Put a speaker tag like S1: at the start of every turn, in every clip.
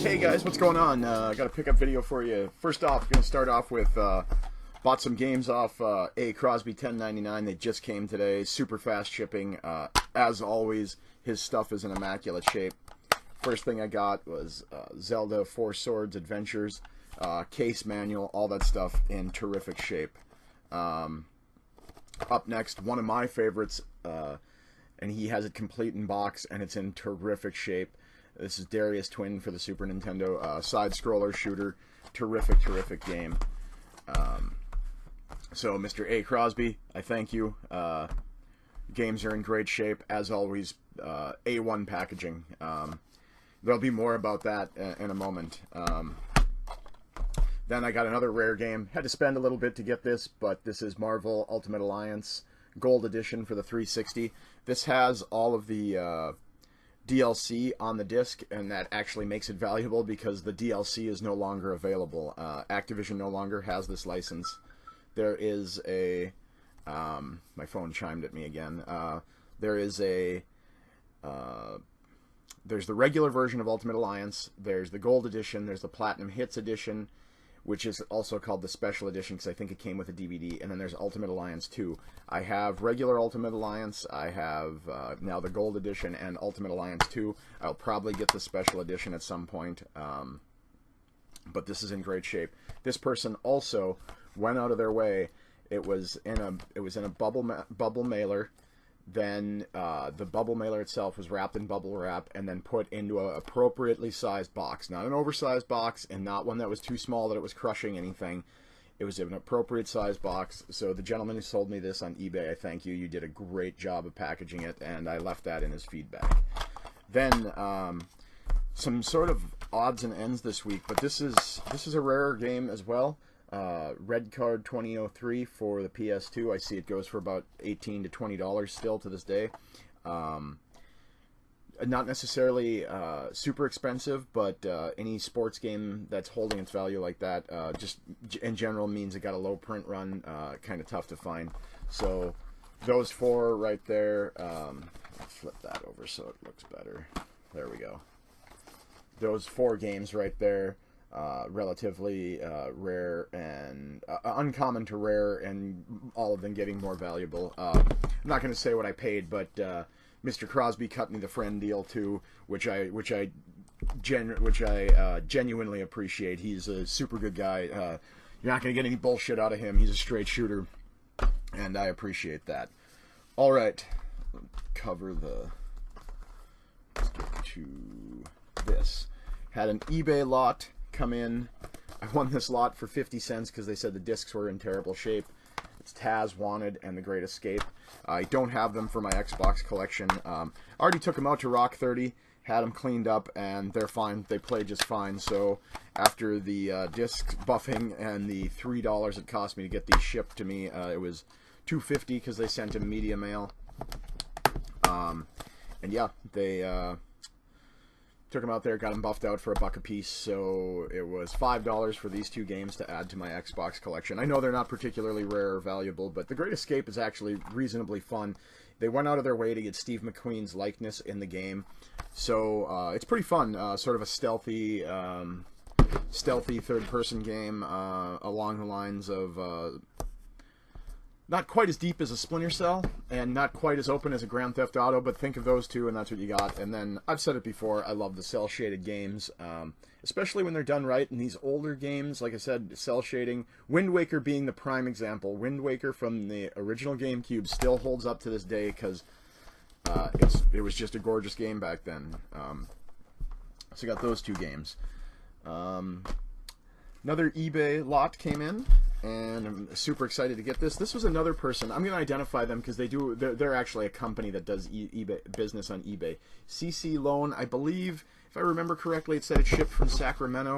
S1: Hey guys, what's going on? I got a pickup video for you. First off, I'm going to start off with, bought some games off A. Crosby 1099. They just came today. Super fast shipping. As always, his stuff is in immaculate shape. First thing I got was Zelda 4 Swords Adventures, case manual, all that stuff in terrific shape. Up next, one of my favorites, and he has it complete in box, and it's in terrific shape. This is Darius Twin for the Super Nintendo, side-scroller shooter, terrific game. So, Mr. A. Crosby, I thank you. Games are in great shape, as always. A1 packaging. There'll be more about that in a moment. Then I got another rare game. Had to spend a little bit to get this, but this is Marvel Ultimate Alliance Gold Edition for the 360. This has all of the DLC on the disc, and that actually makes it valuable because the DLC is no longer available. Activision no longer has this license. There is a my phone chimed at me again. There is a there's the regular version of Ultimate Alliance, there's the Gold Edition, there's the Platinum Hits Edition, which is also called the Special Edition because I think it came with a DVD, and then there's Ultimate Alliance 2. I have regular Ultimate Alliance, I have now the Gold Edition and Ultimate Alliance 2. I'll probably get the Special Edition at some point, but this is in great shape. This person also went out of their way. It was in a bubble mailer. Then the bubble mailer itself was wrapped in bubble wrap and then put into an appropriately sized box. Not an oversized box and not one that was too small that it was crushing anything. It was an appropriate sized box. So the gentleman who sold me this on eBay, I thank you. You did a great job of packaging it, and I left that in his feedback. Then some sort of odds and ends this week, but this is a rarer game as well. Red Card 2003 for the PS2. I see it goes for about $18 to $20 still to this day. Not necessarily super expensive, but any sports game that's holding its value like that, just in general means it got a low print run, kind of tough to find. So those four right there, I'll flip that over so it looks better. There we go. Those four games right there. Relatively rare and uncommon to rare, and all of them getting more valuable. I'm not going to say what I paid, but Mr. Crosby cut me the friend deal too, which I genuinely appreciate. He's a super good guy. You're not going to get any bullshit out of him. He's a straight shooter, and I appreciate that. All right, cover the. Let's get to this. Had an eBay lot come in. I won this lot for 50 cents because they said the discs were in terrible shape. It's Taz Wanted and The Great Escape. I don't have them for my Xbox collection. I already took them out to Rock 30, had them cleaned up, and they're fine. They play just fine. So after the disc buffing and the $3 it cost me to get these shipped to me, it was $2.50 because they sent in media mail. And yeah, they took them out there, got them buffed out for $1 a piece, so it was $5 for these two games to add to my Xbox collection. I know they're not particularly rare or valuable, but The Great Escape is actually reasonably fun. They went out of their way to get Steve McQueen's likeness in the game, so it's pretty fun. Sort of a stealthy third-person game along the lines of not quite as deep as a Splinter Cell, and not quite as open as a Grand Theft Auto, but think of those two, and that's what you got. And then, I've said it before, I love the cel-shaded games, especially when they're done right. In these older games, like I said, cel-shading, Wind Waker being the prime example. Wind Waker from the original GameCube still holds up to this day, because it was just a gorgeous game back then. So you got those two games. Another eBay lot came in, and I'm super excited to get this. This was another person. I'm going to identify them because they're actually a company that does eBay business on eBay. CC Loan, I believe, if I remember correctly, it said it shipped from Sacramento.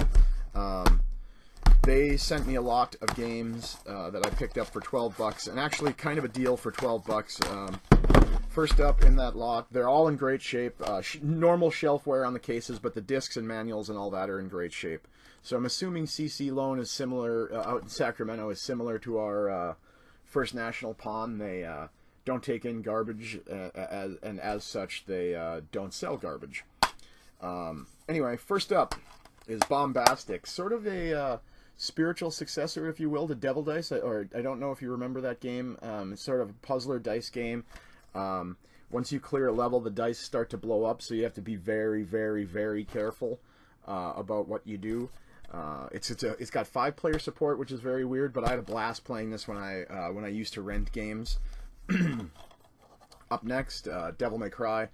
S1: They sent me a lot of games that I picked up for $12, and actually kind of a deal for $12. First up in that lot, they're all in great shape. Normal shelf wear on the cases, but the discs and manuals and all that are in great shape. So I'm assuming CC Loan is similar, out in Sacramento, is similar to our First National Pawn. They don't take in garbage, and as such, they don't sell garbage. Anyway, first up, is bombastic. Sort of a spiritual successor, if you will, to Devil Dice. Or I don't know if you remember that game. It's sort of a puzzler dice game. Once you clear a level, the dice start to blow up, so you have to be very, very, very careful about what you do. It's got 5-player support, which is very weird, but I had a blast playing this when I used to rent games. Up next, Devil May Cry.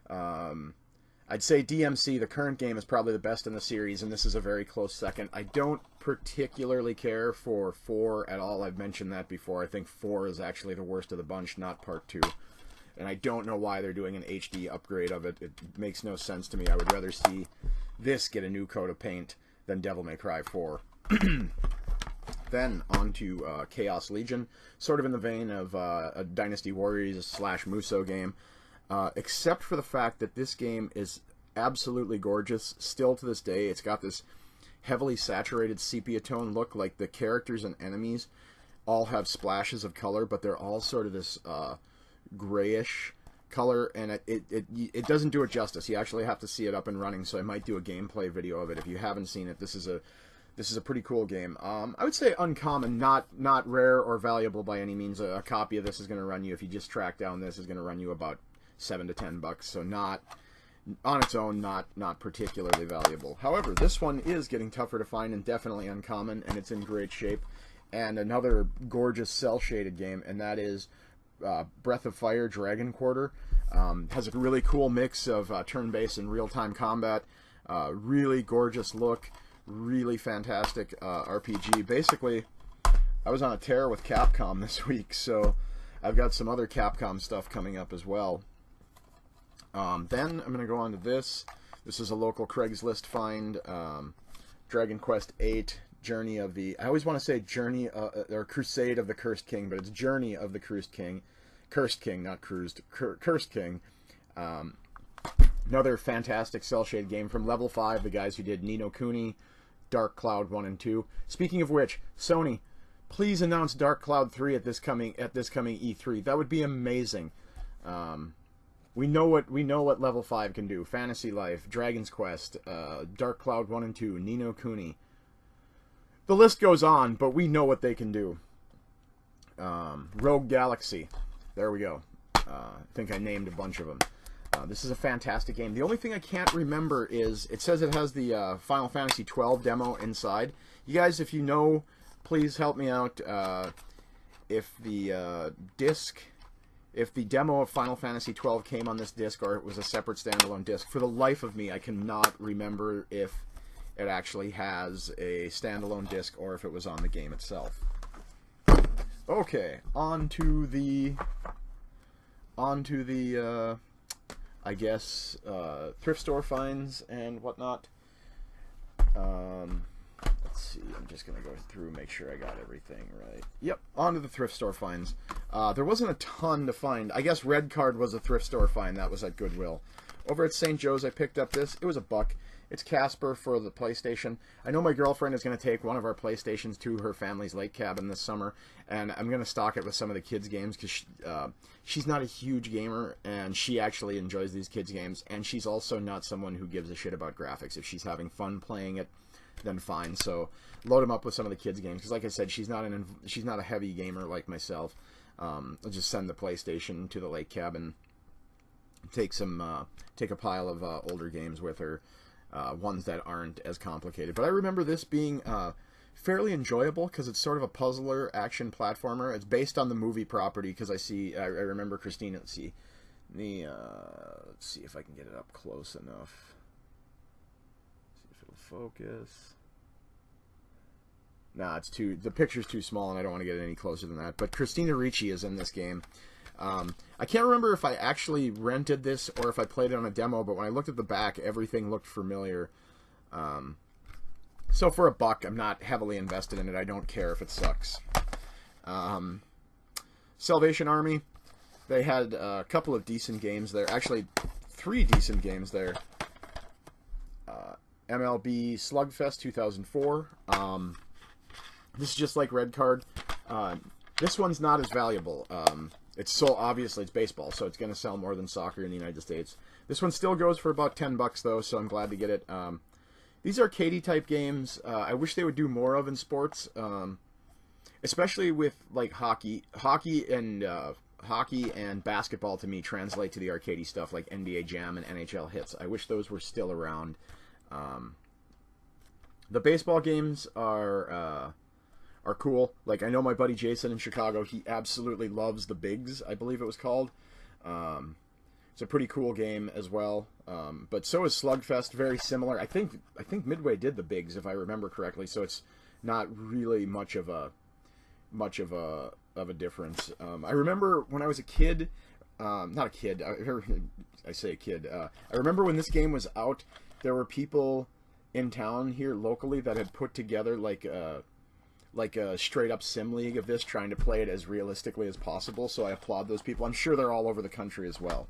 S1: I'd say DMC, the current game, is probably the best in the series, and this is a very close second. I don't particularly care for 4 at all. I've mentioned that before. I think 4 is actually the worst of the bunch, not Part 2. And I don't know why they're doing an HD upgrade of it. It makes no sense to me. I would rather see this get a new coat of paint than Devil May Cry 4. Then on to Chaos Legion, sort of in the vein of a Dynasty Warriors / Musou game, except for the fact that this game is absolutely gorgeous. Still to this day, it's got this heavily saturated sepia tone look. Like the characters and enemies all have splashes of color, but they're all sort of this grayish color, and it doesn't do it justice. You actually have to see it up and running, so I might do a gameplay video of it. If you haven't seen it, this is a pretty cool game. I would say uncommon, not rare or valuable by any means. A copy of this is going to run you, if you just track down this, is going to run you about $7 to $10, so not on its own, not particularly valuable. However, this one is getting tougher to find and definitely uncommon, and it's in great shape. And another gorgeous cel-shaded game, and that is Breath of Fire Dragon Quarter. Has a really cool mix of turn-based and real-time combat. Really gorgeous look. Really fantastic RPG. Basically, I was on a tear with Capcom this week, so I've got some other Capcom stuff coming up as well. Then I'm going to go on to this. This is a local Craigslist find. Dragon Quest VIII, Journey of the... I always want to say Journey, or Crusade of the Cursed King, but it's Journey of the Cursed King. Cursed King, not Cruised. Cursed King. Another fantastic cel-shaded game from Level 5, the guys who did Ni no Kuni, Dark Cloud 1 and 2. Speaking of which, Sony, please announce Dark Cloud 3 at this coming E3. That would be amazing. We know what Level 5 can do. Fantasy Life, Dragon's Quest, Dark Cloud 1 and 2, Ni no Kuni. The list goes on, but we know what they can do. Rogue Galaxy. There we go. I think I named a bunch of them. This is a fantastic game. The only thing I can't remember is, it says it has the Final Fantasy XII demo inside. You guys, if you know, please help me out. If the demo of Final Fantasy XII came on this disc, or it was a separate standalone disc, for the life of me, I cannot remember if it actually has a standalone disc or if it was on the game itself. Okay, on to the I guess thrift store finds and whatnot. Let's see, I'm just gonna go through, make sure I got everything right. Yep, on to the thrift store finds. There wasn't a ton to find. I guess Red Card was a thrift store find. That was at Goodwill. Over at St. Joe's, I picked up this. It was $1. It's Casper for the PlayStation. I know my girlfriend is going to take one of our PlayStations to her family's lake cabin this summer, and I'm going to stock it with some of the kids' games, because she's not a huge gamer, and she actually enjoys these kids' games, and she's also not someone who gives a shit about graphics. If she's having fun playing it, then fine. So load them up with some of the kids' games, because like I said, she's not a heavy gamer like myself. I'll just send the PlayStation to the lake cabin, take a pile of older games with her. Ones that aren't as complicated. But I remember this being fairly enjoyable, because it's sort of a puzzler action platformer. It's based on the movie property, because I remember Christina. Let's see if I can get it up close enough. See if it'll focus. Nah, the picture's too small, and I don't want to get it any closer than that. But Christina Ricci is in this game. I can't remember if I actually rented this or if I played it on a demo, but when I looked at the back, everything looked familiar. So for $1, I'm not heavily invested in it. I don't care if it sucks. Salvation Army, they had a couple of decent games there. Actually, 3 decent games there. MLB Slugfest 2004. This is just like Red Card. This one's not as valuable. It's so obviously it's baseball, so it's going to sell more than soccer in the United States. This one still goes for about $10 though, so I'm glad to get it. these arcadey type games, I wish they would do more of in sports, especially with like hockey and basketball. To me, translate to the arcadey stuff like NBA Jam and NHL Hits. I wish those were still around. The baseball games are cool. Like, I know my buddy Jason in Chicago, he absolutely loves the Bigs, I believe it was called. It's a pretty cool game as well. But so is Slugfest, very similar. I think Midway did the Bigs, if I remember correctly, so it's not really much of a difference. I remember when I was a kid, not a kid, I say a kid. I remember when this game was out, there were people in town here locally that had put together like a straight up sim league of this, trying to play it as realistically as possible. So I applaud those people. I'm sure they're all over the country as well.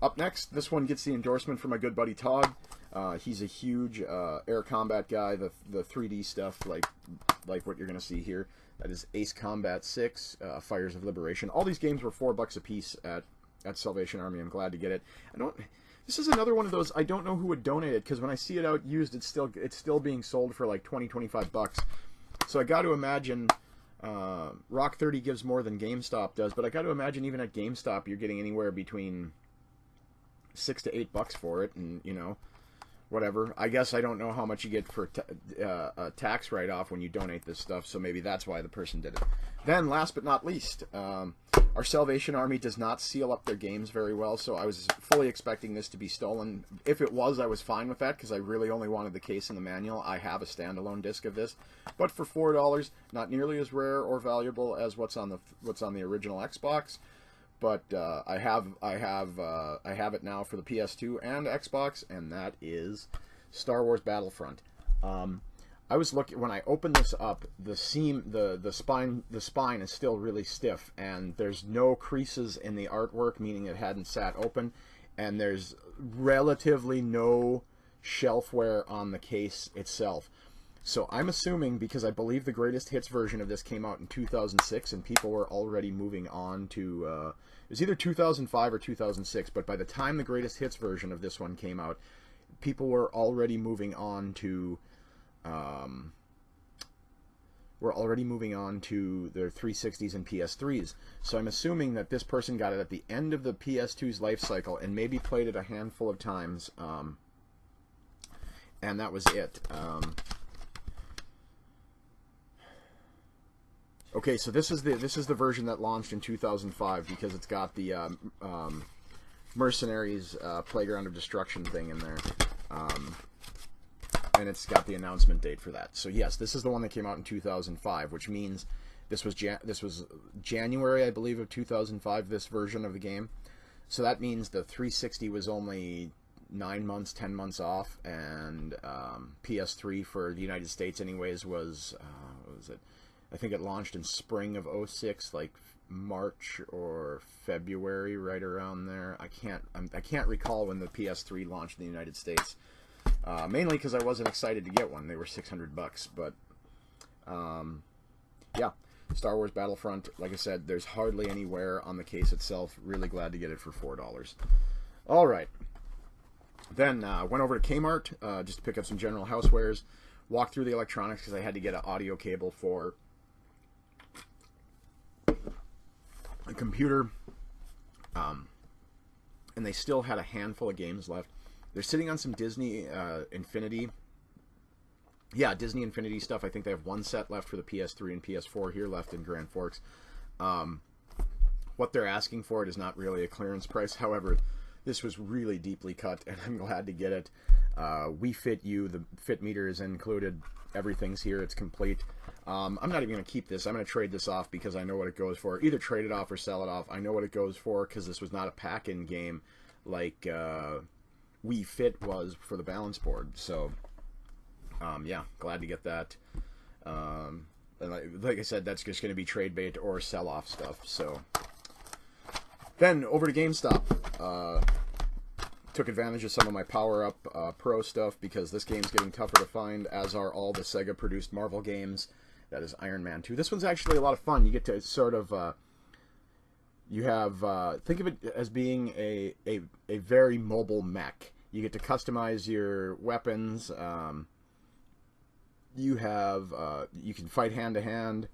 S1: Up next, this one gets the endorsement from my good buddy Tog. He's a huge air combat guy. The 3D stuff, like what you're gonna see here. That is Ace Combat 6, Fires of Liberation. All these games were $4 a piece at Salvation Army. I'm glad to get it. This is another one of those, I don't know who would donate it, because when I see it out used, it's still being sold for like $20-25. So I got to imagine Rock 30 gives more than GameStop does, but I got to imagine even at GameStop you're getting anywhere between $6 to $8 for it, and you know, whatever. I guess I don't know how much you get for a tax write-off when you donate this stuff, so maybe that's why the person did it. Then, last but not least, our Salvation Army does not seal up their games very well, so I was fully expecting this to be stolen. If it was, I was fine with that, because I really only wanted the case and the manual. I have a standalone disc of this, but for $4, not nearly as rare or valuable as what's on the original Xbox. But I have it now for the PS2 and Xbox, and that is Star Wars Battlefront. I was looking, when I opened this up, the spine is still really stiff, and there's no creases in the artwork, meaning it hadn't sat open, and there's relatively no shelf wear on the case itself. So I'm assuming, because I believe the greatest hits version of this came out in 2006, and people were already moving on to, it was either 2005 or 2006, but by the time the greatest hits version of this one came out, people were already moving on to, their 360s and PS3s. So I'm assuming that this person got it at the end of the PS2's life cycle and maybe played it a handful of times, and that was it. Okay, so this is the version that launched in 2005, because it's got the Mercenaries Playground of Destruction thing in there, and it's got the announcement date for that. So yes, this is the one that came out in 2005, which means this was January, I believe, of 2005. This version of the game. So that means the 360 was only 9 months, 10 months off, and PS3 for the United States, anyways, was what was it? I think it launched in spring of 06, like March or February, right around there. I can't recall when the PS3 launched in the United States. Mainly because I wasn't excited to get one. They were $600, but yeah, Star Wars Battlefront. Like I said, there's hardly any wear on the case itself. Really glad to get it for $4. All right. Then went over to Kmart just to pick up some general housewares. Walked through the electronics because I had to get an audio cable for a computer, and they still had a handful of games left. They're sitting on some Disney Infinity. Yeah, Disney Infinity stuff. I think they have one set left for the PS3 and PS4 here left in Grand Forks. What they're asking for it is not really a clearance price. However, this was really deeply cut, and I'm glad to get it. We Fit You. The fit meter is included. Everything's here. It's complete. I'm not even going to keep this. I'm going to trade this off because I know what it goes for. Either trade it off or sell it off. I know what it goes for because this was not a pack-in game like We Fit was for the balance board. So, yeah, glad to get that. And like I said, that's just going to be trade bait or sell-off stuff. So, then over to GameStop. Took advantage of some of my Power Up Pro stuff because this game's getting tougher to find, as are all the Sega-produced Marvel games. That is Iron Man 2. This one's actually a lot of fun. You get to sort of, you have, think of it as being a very mobile mech. You get to customize your weapons. You can fight hand to hand,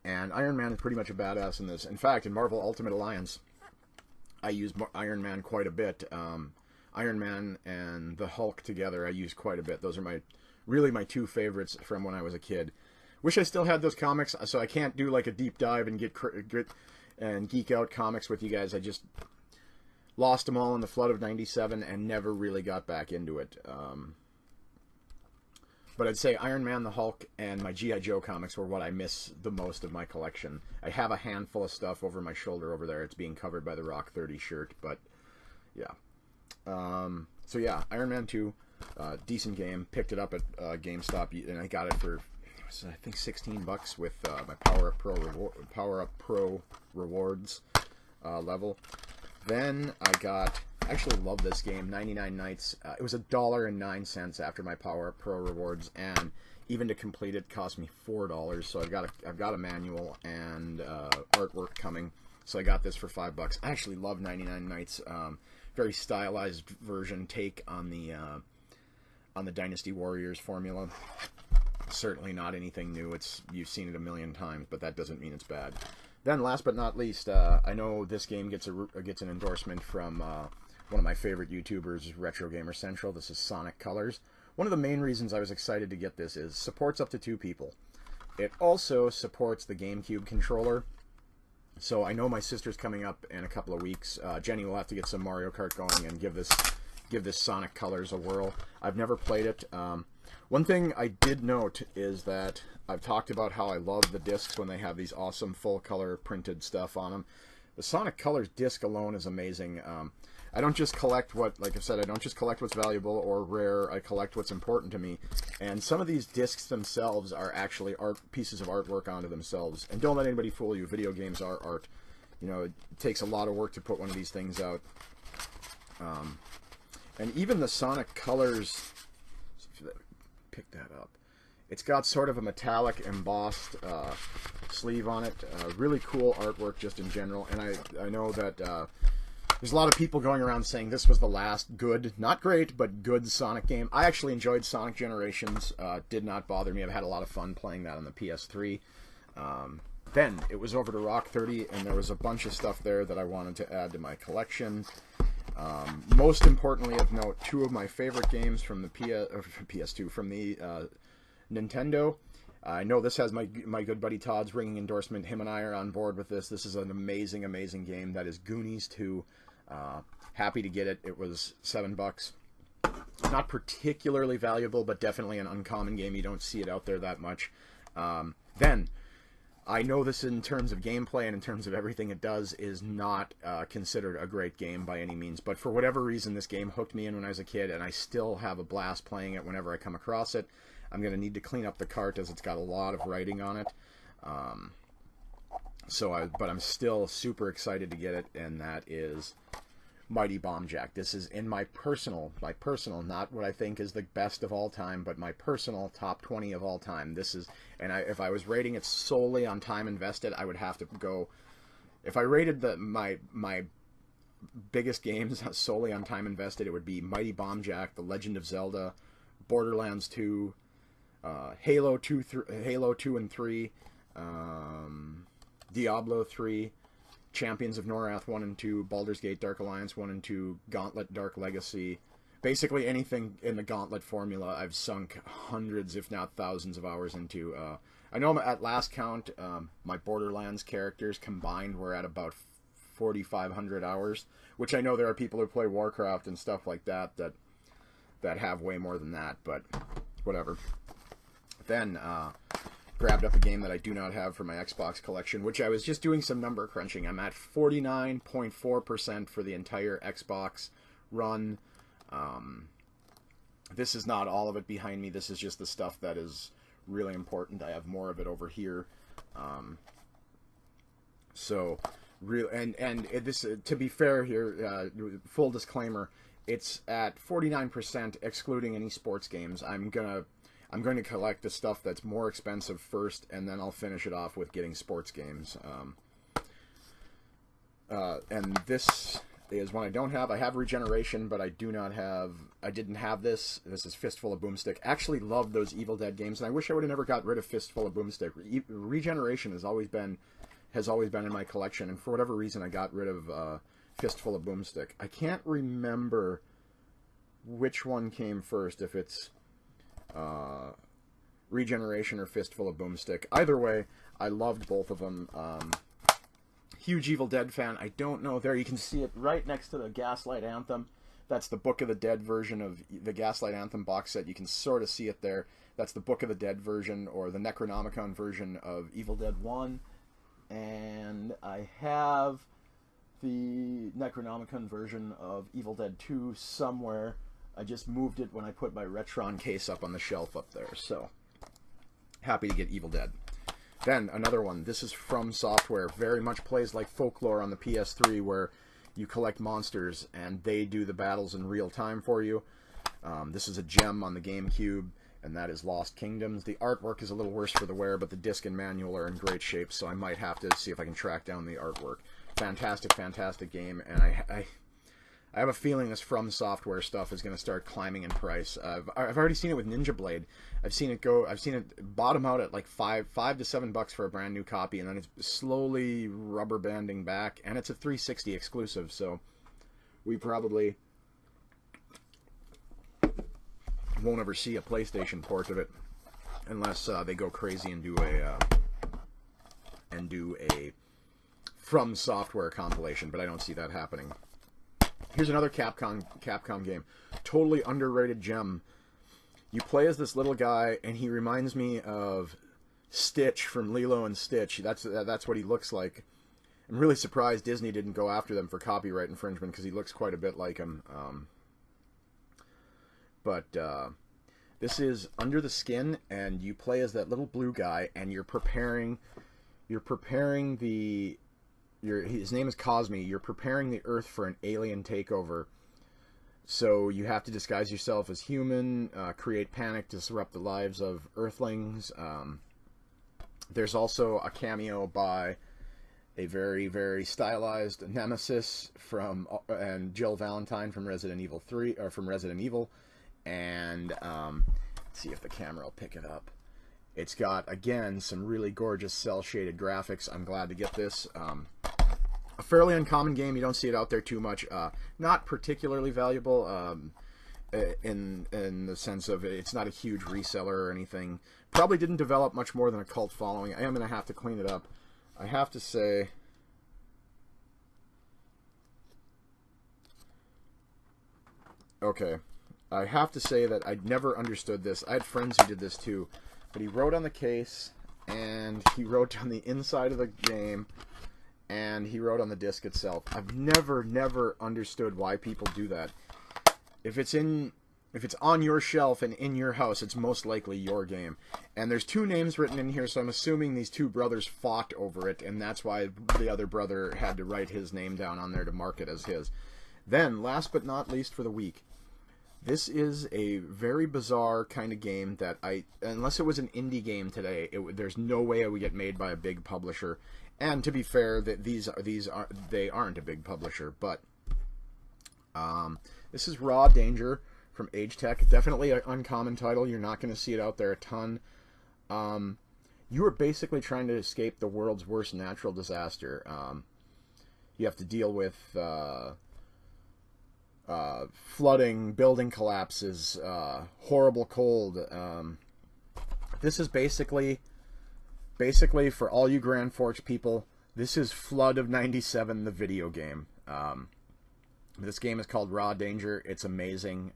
S1: and Iron Man is pretty much a badass in this. In fact, in Marvel Ultimate Alliance, I use Iron Man quite a bit. Iron Man and the Hulk together, I use quite a bit. Those are really my two favorites from when I was a kid. Wish I still had those comics, so I can't do like a deep dive and get and geek out comics with you guys. I just lost them all in the flood of '97 and never really got back into it. But I'd say Iron Man, the Hulk, and my G.I. Joe comics were what I miss the most of my collection. I have a handful of stuff over my shoulder over there. It's being covered by the Rock 30 shirt, but yeah. So yeah, Iron Man 2, decent game. Picked it up at GameStop, and I got it for, I think, $16 with my Power Up Pro rewards level. Then I actually love this game, 99 Nights. It was $1.09 after my Power Up Pro rewards, and even to complete it cost me $4. So I've got a manual and artwork coming. So I got this for $5. I actually love 99 Nights. Very stylized version take on the Dynasty Warriors formula. Certainly not anything new. You've seen it a million times, but that doesn't mean it's bad. Then, last but not least, I know this game gets an endorsement from one of my favorite YouTubers, Retro Gamer Central. This is Sonic Colors. One of the main reasons I was excited to get this is supports up to 2 people. It also supports the GameCube controller. So I know my sister's coming up in a couple of weeks. Jenny will have to get some Mario Kart going and give this Sonic Colors a whirl. I've never played it. One thing I did note is that I've talked about how I love the discs when they have these awesome full-color printed stuff on them. The Sonic Colors disc alone is amazing. I don't just collect like I said, I don't just collect what's valuable or rare, I collect what's important to me. And some of these discs themselves are actually pieces of artwork onto themselves. And don't let anybody fool you, video games are art. You know, it takes a lot of work to put one of these things out. And even the Sonic Colors, pick that up. It's got sort of a metallic embossed sleeve on it. Really cool artwork just in general. And I know that there's a lot of people going around saying this was the last good, not great, but good Sonic game. I actually enjoyed Sonic Generations. Did not bother me. I've had a lot of fun playing that on the PS3. Then it was over to Rock 30, and there was a bunch of stuff there that I wanted to add to my collection. Most importantly of note, 2 of my favorite games from the PS2, from the Nintendo. I know this has my good buddy Todd's ringing endorsement. Him and I are on board with this. This is an amazing, amazing game. That is Goonies 2. Happy to get it. It was $7. Not particularly valuable, but definitely an uncommon game. You don't see it out there that much. Then, I know this in terms of gameplay and in terms of everything it does is not considered a great game by any means. But for whatever reason, this game hooked me in when I was a kid, and I still have a blast playing it whenever I come across it. I'm going to need to clean up the cart as it's got a lot of writing on it. But I'm still super excited to get it, and that is Mighty Bomb Jack. This is in my personal, not what I think is the best of all time, but my personal top 20 of all time. This is, and if I was rating it solely on time invested, I would have to go, if I rated my biggest games solely on time invested, it would be Mighty Bomb Jack, The Legend of Zelda, Borderlands 2, Halo 2 and 3, Diablo 3, Champions of Norath 1 and 2, Baldur's Gate Dark Alliance 1 and 2, Gauntlet Dark Legacy. Basically anything in the Gauntlet formula I've sunk hundreds, if not thousands of hours into. I know at last count, my Borderlands characters combined were at about 4,500 hours, which I know there are people who play Warcraft and stuff like that have way more than that, but whatever. Then grabbed up a game that I do not have for my Xbox collection, which I was just doing some number crunching. I'm at 49.4% for the entire Xbox run. This is not all of it behind me. This is just the stuff that is really important. I have more of it over here. To be fair here, full disclaimer, it's at 49% excluding any sports games. I'm going to collect the stuff that's more expensive first, and then I'll finish it off with getting sports games. And this, is one I don't have. I have regeneration, but I didn't have this. This is Fistful of Boomstick. Actually loved those Evil Dead games, and I wish I would have never got rid of Fistful of Boomstick. Regeneration has always been in my collection, and for whatever reason I got rid of Fistful of Boomstick. I can't remember which one came first, if it's Regeneration or Fistful of Boomstick. Either way, I loved both of them. Huge Evil Dead fan. I don't know. There you can see it right next to the Gaslight Anthem. That's the Book of the Dead version of the Gaslight Anthem box set. You can sort of see it there. That's the Book of the Dead version, or the Necronomicon version of Evil Dead 1. And I have the Necronomicon version of Evil Dead 2 somewhere. I just moved it when I put my Retron case up on the shelf up there. So, happy to get Evil Dead. Then, another one. This is From Software. Very much plays like Folklore on the PS3, where you collect monsters and they do the battles in real time for you. This is a gem on the GameCube, and that is Lost Kingdoms. The artwork is a little worse for the wear, but the disc and manual are in great shape, so I might have to see if I can track down the artwork. Fantastic, fantastic game, and I have a feeling this From Software stuff is going to start climbing in price. I've already seen it with Ninja Blade. I've seen it bottom out at like $5 to $7 for a brand new copy, and then it's slowly rubber banding back, and it's a 360 exclusive, so we probably won't ever see a PlayStation port of it unless they go crazy and do a From Software compilation, but I don't see that happening. Here's another Capcom game. Totally underrated gem. You play as this little guy, and he reminds me of Stitch from Lilo and Stitch. That's what he looks like. I'm really surprised Disney didn't go after them for copyright infringement, because he looks quite a bit like him. This is Under the Skin, and you play as that little blue guy, and you're preparing the... his name is Cosme. You're preparing the Earth for an alien takeover. So you have to disguise yourself as human, create panic, disrupt the lives of Earthlings. There's also a cameo by a very, very stylized Nemesis and Jill Valentine from Resident Evil 3, or from Resident Evil. And let's see if the camera will pick it up. It's got, again, some really gorgeous cel-shaded graphics. I'm glad to get this. A fairly uncommon game. You don't see it out there too much. Not particularly valuable in the sense of it's not a huge reseller or anything. Probably didn't develop much more than a cult following. I am going to have to clean it up. I have to say... Okay. I have to say that I'd never understood this. I had friends who did this too. But he wrote on the case, and he wrote on the inside of the game, and he wrote on the disc itself. I've never understood why people do that. If it's on your shelf and in your house, it's most likely your game. And there's two names written in here, so I'm assuming these two brothers fought over it, and that's why the other brother had to write his name down on there to mark it as his. Then, last but not least for the week, this is a very bizarre kind of game that unless it was an indie game today, there's no way it would get made by a big publisher. And to be fair, that they aren't a big publisher, but this is Raw Danger from Age Tech. Definitely an uncommon title. You're not going to see it out there a ton. You are basically trying to escape the world's worst natural disaster. You have to deal with flooding, building collapses, horrible cold. This is basically for all you Grand Forks people, this is Flood of 97, the video game. This game is called Raw Danger. It's amazing.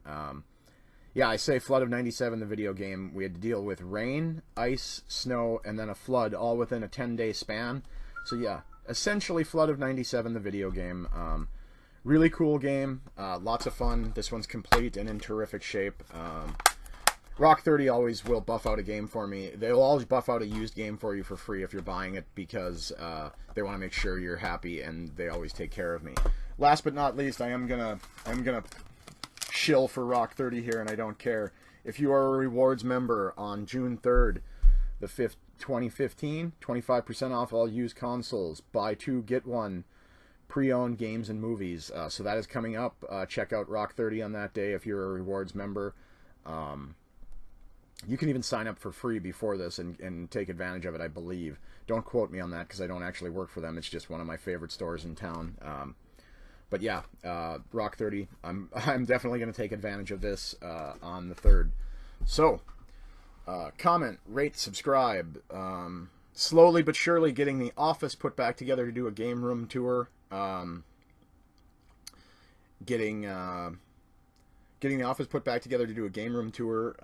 S1: Yeah, I say Flood of 97, the video game. We had to deal with rain, ice, snow, and then a flood, all within a 10-day span. So yeah, essentially Flood of 97, the video game. Really cool game. Lots of fun. This one's complete and in terrific shape. Rock 30 always will buff out a game for me. They'll always buff out a used game for you for free if you're buying it, because they want to make sure you're happy, and they always take care of me. Last but not least, I'm gonna shill for Rock 30 here, and I don't care. If you are a rewards member on June 3rd, the 5th, 2015, 25% off all used consoles. Buy two, get one. pre-owned games and movies. So that is coming up. Check out Rock 30 on that day if you're a rewards member. You can even sign up for free before this and take advantage of it, I believe. Don't quote me on that because I don't actually work for them. It's just one of my favorite stores in town. But yeah, Rock 30. I'm definitely going to take advantage of this on the 3rd. So, comment, rate, subscribe. Slowly but surely getting the office put back together to do a game room tour. Getting the office put back together to do a game room tour.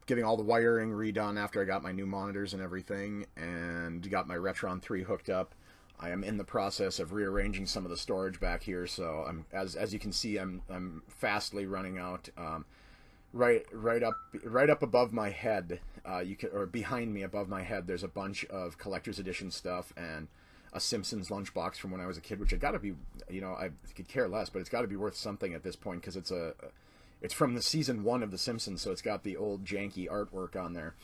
S1: Getting all the wiring redone after I got my new monitors and everything, and got my Retron 3 hooked up. I am in the process of rearranging some of the storage back here, so I'm as you can see, I'm fastly running out. Right up above my head, or behind me above my head, there's a bunch of collector's edition stuff and a Simpsons lunchbox from when I was a kid, which had got to be, I could care less, but it's got to be worth something at this point because it's from the season 1 of The Simpsons, so it's got the old janky artwork on there.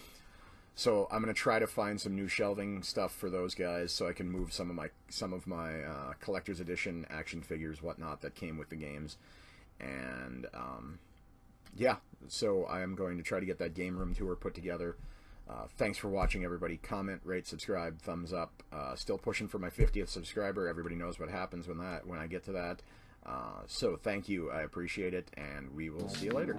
S1: So I'm gonna try to find some new shelving stuff for those guys, so I can move some of my collector's edition action figures, whatnot, that came with the games, and yeah. So I am going to try to get that game room tour put together. Thanks for watching, everybody. Comment, rate, subscribe, thumbs up. Still pushing for my 50th subscriber. Everybody knows what happens when I get to that. So thank you. I appreciate it, and we will see you later.